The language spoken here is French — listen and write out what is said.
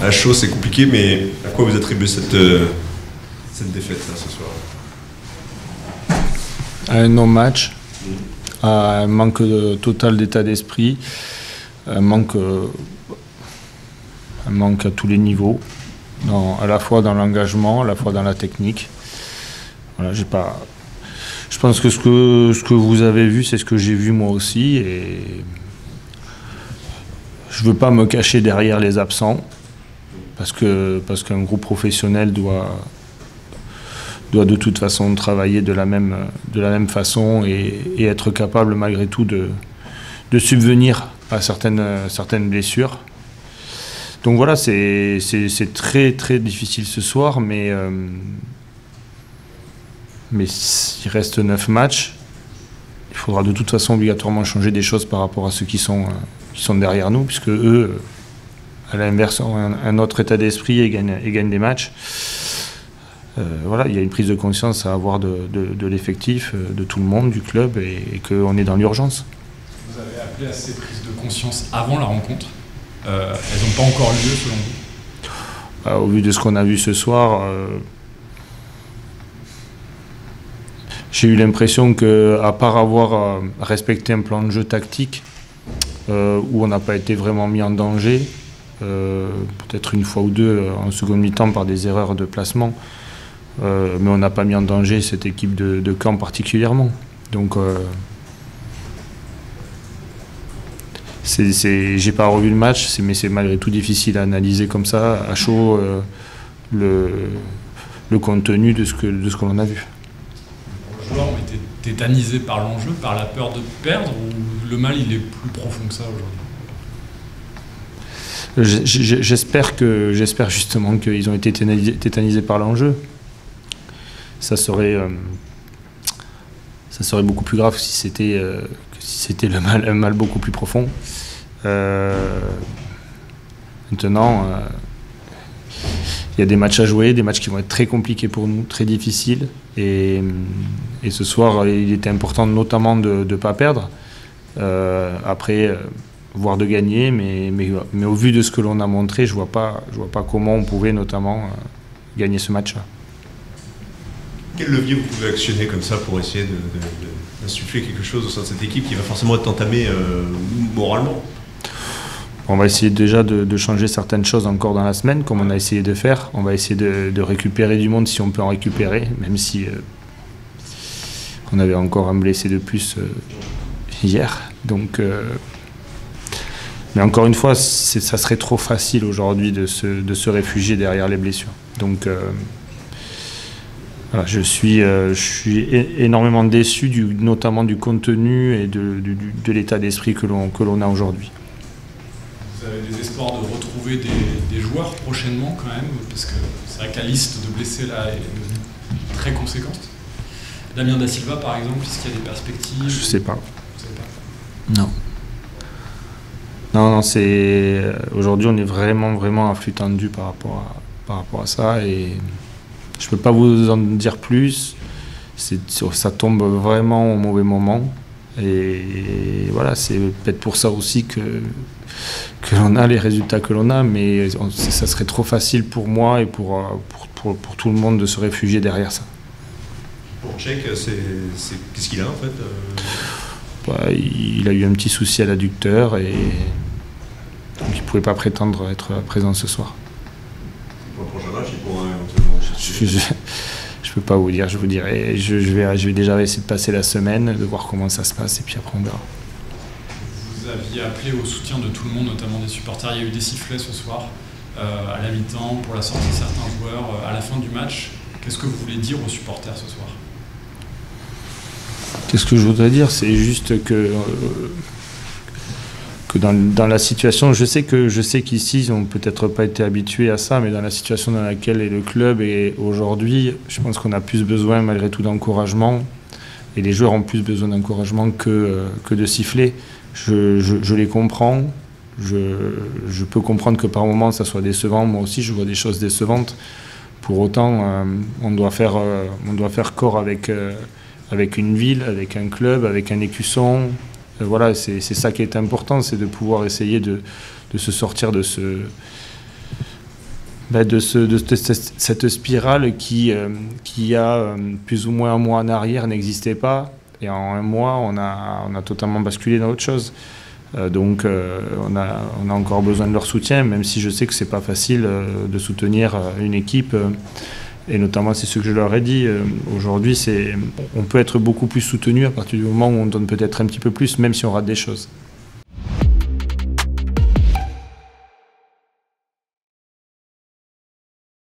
À chaud, c'est compliqué, mais à quoi vous attribuez cette défaite là, ce soir? À un non-match, à un manque total d'état d'esprit, un manque à tous les niveaux, à la fois dans l'engagement, à la fois dans la technique. Voilà, je pense que ce que vous avez vu, c'est ce que j'ai vu moi aussi, et je ne veux pas me cacher derrière les absents, parce qu'un groupe professionnel doit de toute façon travailler de la même façon et être capable malgré tout de subvenir à certaines blessures. Donc voilà, c'est très très difficile ce soir, mais il reste 9 matchs. Il faudra de toute façon obligatoirement changer des choses par rapport à ceux qui sont derrière nous, puisque eux, à l'inverse, ont un autre état d'esprit et gagnent des matchs. Voilà, il y a une prise de conscience à avoir de l'effectif, de tout le monde, du club, et qu'on est dans l'urgence. Vous avez appelé à ces prises de conscience avant la rencontre. Elles n'ont pas encore lieu selon vous? Au vu de ce qu'on a vu ce soir, j'ai eu l'impression qu'à part avoir respecté un plan de jeu tactique, où on n'a pas été vraiment mis en danger, peut-être une fois ou deux en seconde mi-temps par des erreurs de placement, mais on n'a pas mis en danger cette équipe de Caen particulièrement. Donc j'ai pas revu le match, mais c'est malgré tout difficile à analyser comme ça, à chaud, le contenu de ce que l'on a vu. Les joueurs ont été tétanisés par l'enjeu, par la peur de perdre, ou le mal il est plus profond que ça aujourd'hui? J'espère justement qu'ils ont été tétanisés par l'enjeu. Ça serait beaucoup plus grave si c'était un mal beaucoup plus profond. Maintenant, il y a des matchs à jouer, des matchs qui vont être très compliqués pour nous, très difficiles. Et ce soir, il était important notamment de ne pas perdre. Après, voire de gagner, mais au vu de ce que l'on a montré, je vois pas comment on pouvait notamment gagner ce match-là. Quel levier vous pouvez actionner comme ça pour essayer d'insuffler quelque chose au sein de cette équipe qui va forcément être entamée moralement? On va essayer déjà de changer certaines choses encore dans la semaine, comme on a essayé de faire. On va essayer de récupérer du monde si on peut en récupérer, même si on avait encore un blessé de plus hier. Donc, mais encore une fois, ça serait trop facile aujourd'hui de se réfugier derrière les blessures. Donc voilà, je suis énormément déçu notamment du contenu et de l'état d'esprit que l'on a aujourd'hui. Vous avez des espoirs de retrouver des joueurs prochainement quand même, parce que c'est vrai que la liste de blessés là est devenue très conséquente. Damien Da Silva par exemple, est-ce qu'il y a des perspectives? Je sais pas. Vous savez pas? Non, aujourd'hui on est vraiment à flux tendu par rapport à ça, et je peux pas vous en dire plus. Ça tombe vraiment au mauvais moment, et voilà, c'est peut-être pour ça aussi que l'on a les résultats que l'on a, mais ça serait trop facile pour moi et pour tout le monde de se réfugier derrière ça. Pour Tchèque, qu'est-ce qu'il a en fait? Il a eu un petit souci à l'adducteur, et donc il ne pouvait pas prétendre être présent ce soir. Pour le prochain match, il pourra éventuellement... Je peux pas vous dire, je vous dirai. Je vais déjà essayer de passer la semaine, de voir comment ça se passe, et puis après on verra. Vous aviez appelé au soutien de tout le monde, notamment des supporters. Il y a eu des sifflets ce soir, à la mi-temps, pour la sortie de certains joueurs, à la fin du match. Qu'est-ce que vous voulez dire aux supporters ce soir? Qu'est-ce que je voudrais dire? C'est juste que dans la situation, je sais qu'ici, ils n'ont peut-être pas été habitués à ça, mais dans la situation dans laquelle est le club et aujourd'hui, je pense qu'on a plus besoin malgré tout d'encouragement, et les joueurs ont plus besoin d'encouragement que de siffler. Je les comprends, je peux comprendre que par moments ça soit décevant, moi aussi je vois des choses décevantes. Pour autant, on doit faire corps avec une ville, avec un club, avec un écusson. Voilà, c'est ça qui est important, c'est de pouvoir essayer de se sortir de Cette spirale qui a plus ou moins un mois en arrière n'existait pas, et en un mois on a totalement basculé dans autre chose. Donc on a encore besoin de leur soutien, même si je sais que c'est pas facile de soutenir une équipe, et notamment c'est ce que je leur ai dit. Aujourd'hui on peut être beaucoup plus soutenu à partir du moment où on donne peut-être un petit peu plus, même si on rate des choses.